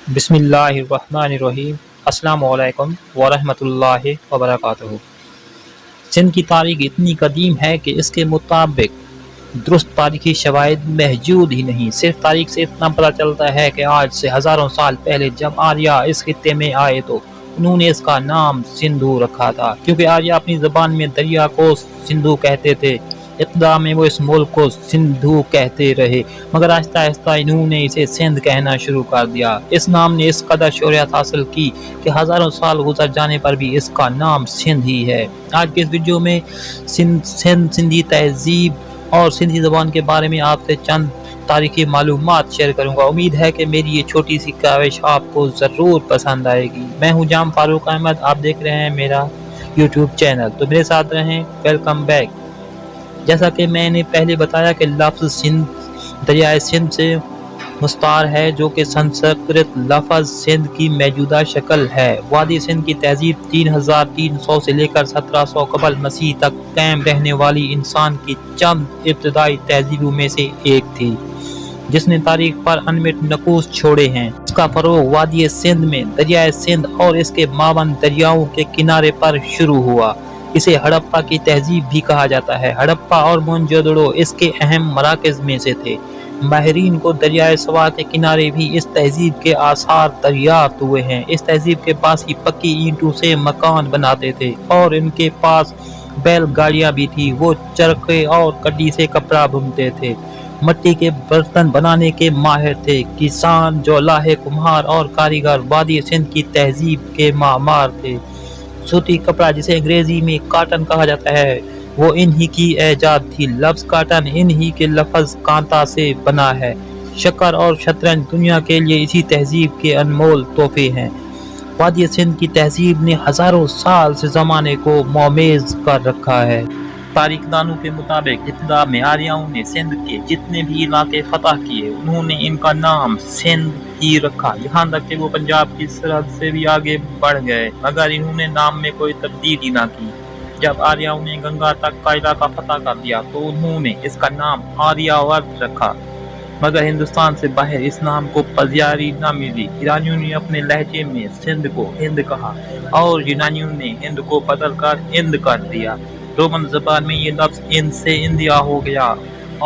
بسم اللہ الرحمن الرحیم۔ السلام علیکم ورحمۃ اللہ وبرکاتہ۔ سندھ کی تاریخ اتنی قدیم ہے کہ اس کے مطابق درست تاریخی شواہد موجود ہی نہیں۔ صرف تاریخ سے اتنا پتہ چلتا ہے کہ آج سے ہزاروں سال پہلے جب آریہ اس خطے میں آئے تو انہوں نے اس کا نام سندھو رکھا تھا، کیونکہ آریہ اپنی زبان میں دریا کو سندھو کہتے تھے۔ ابتدا میں وہ اس ملک کو سندھو کہتے رہے، مگر آہستہ آہستہ انہوں نے اسے سندھ کہنا شروع کر دیا۔ اس نام نے اس قدر شہرت حاصل کی کہ ہزاروں سال گزر جانے پر بھی اس کا نام سندھ ہی ہے۔ آج کے اس ویڈیو میں سندھی تہذیب اور سندھی زبان کے بارے میں آپ سے چند تاریخی معلومات شیئر کروں گا۔ امید ہے کہ میری یہ چھوٹی سی کاوش آپ کو ضرور پسند آئے گی۔ میں ہوں جام فاروق احمد، آپ دیکھ رہے ہیں میرا یوٹیوب چینل، تو میرے ساتھ رہیں۔ Welcome back. جیسا کہ میں نے پہلے بتایا کہ لفظ سندھ دریائے سندھ سے مستعار ہے، جو کہ سنسکرت لفظ سندھ کی موجودہ شکل ہے۔ وادی سندھ کی تہذیب 3300 سے لے کر 1700 قبل مسیح تک قائم رہنے والی انسان کی چند ابتدائی تہذیبوں میں سے ایک تھی، جس نے تاریخ پر انمٹ نقوش چھوڑے ہیں۔ اس کا فروغ وادی سندھ میں دریائے سندھ اور اس کے معاون دریاؤں کے کنارے پر شروع ہوا۔ اسے ہڑپا کی تہذیب بھی کہا جاتا ہے۔ ہڑپا اور موہنجودڑو اس کے اہم مراکز میں سے تھے۔ ماہرین کو دریائے سوا کے کنارے بھی اس تہذیب کے آثار دریافت ہوئے ہیں۔ اس تہذیب کے پاس ہی پکی اینٹوں سے مکان بناتے تھے اور ان کے پاس بیل گاڑیاں بھی تھی۔ وہ چرخے اور کڈی سے کپڑا بنتے تھے۔ مٹی کے برتن بنانے کے ماہر تھے۔ کسان، جولاہے، کمہار اور کاریگر وادی سندھ کی تہذیب کے معمار تھے۔ سوتی کپڑا، جسے انگریزی میں کاٹن کہا جاتا ہے، وہ انہی کی ایجاد تھی۔ لفظ کاٹن انہی کے لفظ کانتا سے بنا ہے۔ شکر اور شطرنج دنیا کے لیے اسی تہذیب کے انمول تحفے ہیں۔ وادی سندھ کی تہذیب نے ہزاروں سال سے زمانے کو مومیز کر رکھا ہے۔ تاریخ دانوں کے مطابق ابتدا میں آریاؤں نے سندھ کے جتنے بھی علاقے فتح کیے، انہوں نے ان کا نام سندھ ہی رکھا، یہاں تک کہ وہ پنجاب کی سرحد سے بھی آگے بڑھ گئے، مگر انہوں نے نام میں کوئی تبدیلی نہ کی۔ جب آریاؤں نے گنگا تک کا علاقہ فتح کر لیا تو انہوں نے اس کا نام آریہ ورت رکھا، مگر ہندوستان سے باہر اس نام کو پذیرائی نہ ملی۔ ایرانیوں نے اپنے لہجے میں سندھ کو ہند کہا اور یونانیوں نے ہند کو بدل کر اند کر دیا۔ رومن زبان میں یہ لفظ ان سے اندیا ہو گیا،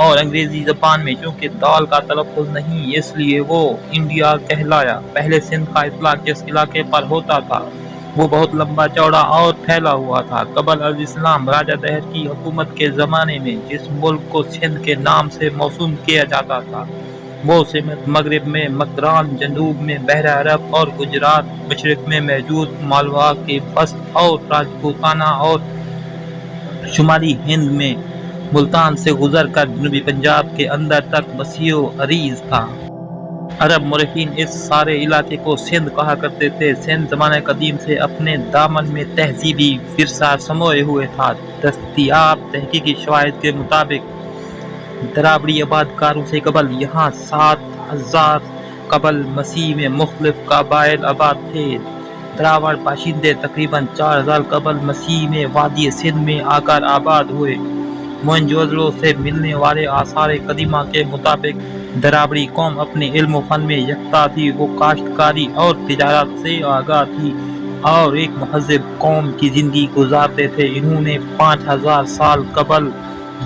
اور انگریزی زبان میں چونکہ دال کا تلفظ نہیں، اس لیے وہ انڈیا کہلایا۔ پہلے سندھ کا اطلاق جس علاقے پر ہوتا تھا وہ بہت لمبا چوڑا اور پھیلا ہوا تھا۔ قبل از اسلام راجہ دہر کی حکومت کے زمانے میں جس ملک کو سندھ کے نام سے موسوم کیا جاتا تھا وہ سمت مغرب میں مکران، جنوب میں بحیرہ عرب اور گجرات، مشرق میں موجود مالوا کے بست اور راجپوتانہ، اور شمالی ہند میں ملتان سے گزر کر جنوبی پنجاب کے اندر تک وسیع و عریض تھا۔ عرب مورخین اس سارے علاقے کو سندھ کہا کرتے تھے۔ سندھ زمانہ قدیم سے اپنے دامن میں تہذیبی ورثہ سموئے ہوئے تھا۔ دستیاب تحقیقی شواہد کے مطابق دراوڑی آباد کاروں سے قبل یہاں 7000 قبل مسیح میں مختلف قبائل آباد تھے۔ دراوڑ باشندے تقریباً 4000 قبل مسیح میں وادی سندھ میں آ کر آباد ہوئے۔ موہنجودڑو سے ملنے والے آثار قدیمہ کے مطابق دراوڑی قوم اپنے علم و فن میں یکتا تھی۔ وہ کاشتکاری اور تجارت سے آگاہ تھی اور ایک مہذب قوم کی زندگی گزارتے تھے۔ انہوں نے 5000 سال قبل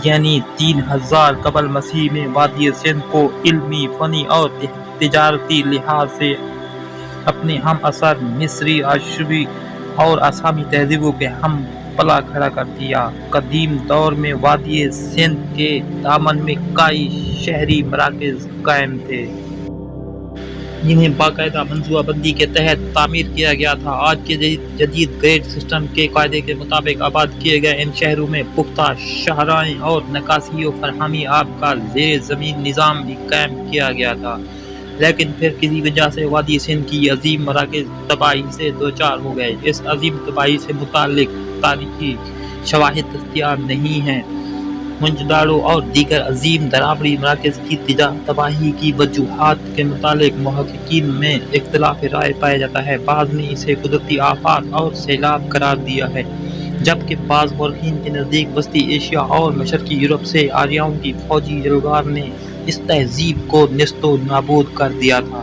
یعنی 3000 قبل مسیح میں وادی سندھ کو علمی، فنی اور تجارتی لحاظ سے اپنے ہم عصر مصری، اشوری اور آسامی تہذیبوں کے ہم پلا کھڑا کر دیا۔ قدیم دور میں وادی سندھ کے دامن میں کئی شہری مراکز قائم تھے، جنہیں باقاعدہ منصوبہ بندی کے تحت تعمیر کیا گیا تھا۔ آج کے جدید گریڈ سسٹم کے قاعدے کے مطابق آباد کیے گئے ان شہروں میں پختہ شاہراہیں اور نکاسی و فراہمی آب کا زیر زمین نظام بھی قائم کیا گیا تھا، لیکن پھر کسی وجہ سے وادی سندھ کی عظیم مراکز تباہی سے دوچار ہو گئے۔ اس عظیم تباہی سے متعلق تاریخی شواہد دستیاب نہیں ہیں۔ موہنجودڑو اور دیگر عظیم دراوڑی مراکز کی تباہی کی وجوہات کے متعلق محققین میں اختلاف رائے پایا جاتا ہے۔ بعض نے اسے قدرتی آفات اور سیلاب قرار دیا ہے، جبکہ بعض مورخین کے نزدیک وسطی ایشیا اور مشرقی یورپ سے آریاؤں کی فوجی یلغار نے اس تہذیب کو نیست و نابود کر دیا تھا۔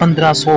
1500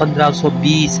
1520